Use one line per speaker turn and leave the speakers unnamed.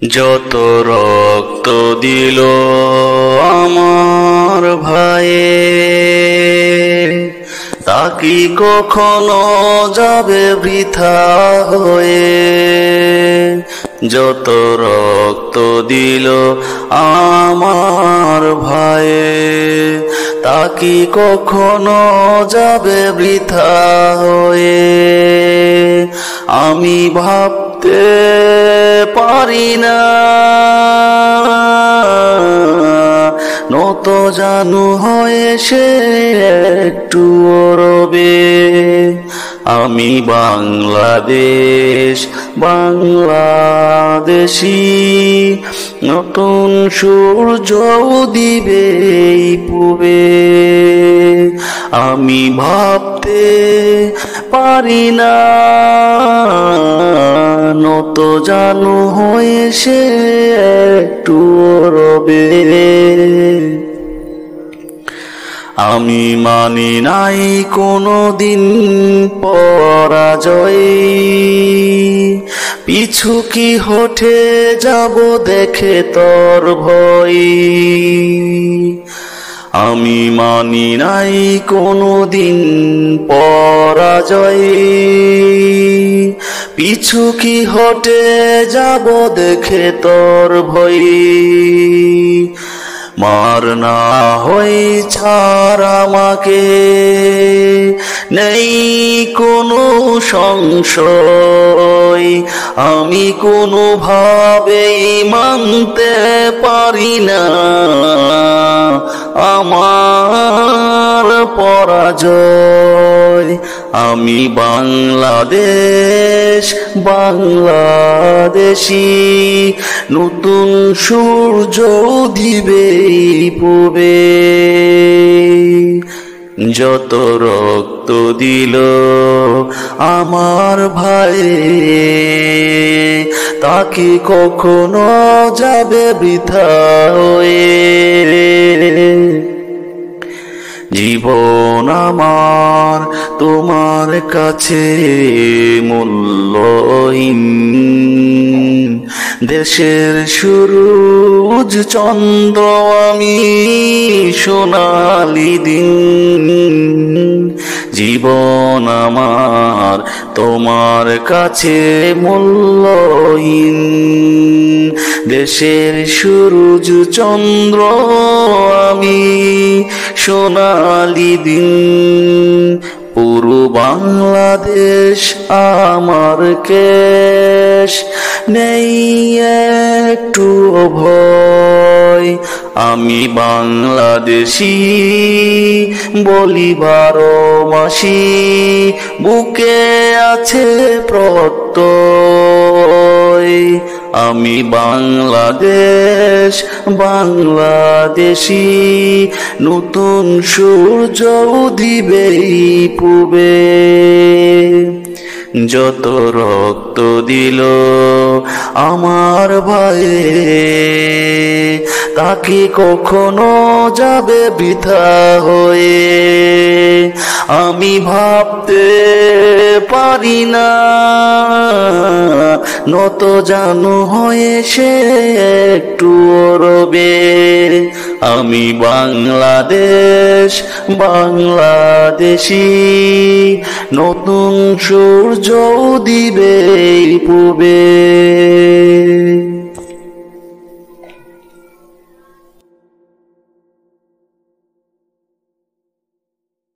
যত রক্ত দিল আমার ভাইয়ে, তা কি কখনো যাবে বৃথা হয়ে? যত রক্ত দিল আমার ভাইয়ে, তা কি কখনো যাবে বৃথা হয়ে? আমি ভাবতে পারি না নত জানু হয়ে সে একটু রবে। আমি বাংলাদেশী, নতুন সূর্য দিবে পূবে। আমি ভাবতে পারি না নত জানু হয়ে সে একটু রবে। আমি মানি নাই কোনদিন পরাজয়, পিছু কি হঠে যাব দেখে তোর ভয়। আমি মানি নাই কোনদিন পরাজয়, পিছু কি হটে যাব দেখে তোর ভয়। মার না হই ছাড় আমাকে, নেই কোনো সংশয়। আমি কোনোভাবেই মানতে পারি না আমার পরাজয়। আমি বাংলাদেশী, নতুন সূর্য দিবে পূবে। যত রক্ত দিল আমার ভাইয়ে, তা কি কখনো যাবে বৃথা হয়ে? জীবন আমার তোমার কাছে মূল্যহীন, দেশের সূরজ চন্দ্র আমি সোনালি দিন। জীবন আমার তোমার কাছে মূল্যহীন, দেশের সূরজ চন্দ্র আমি সোনালি দিন। পুরো বাংলাদেশ আমার কেশ, নেই একটু ভয়। আমি বাংলাদেশী বলি 12 মাসি, বুকে আছে প্রত্যয়। আমি বাংলাদেশী, নতুন সূর্য দিবে পূবে। যত রক্ত দিল আমার ভাইয়ে, তা কি কখনো যাবে বৃথা হয়ে? আমি ভাবতে পারি না নত জানু হয়ে সে একটু রবে। আমি বাংলাদেশী, নতুন সূর্য দিবে পূবে।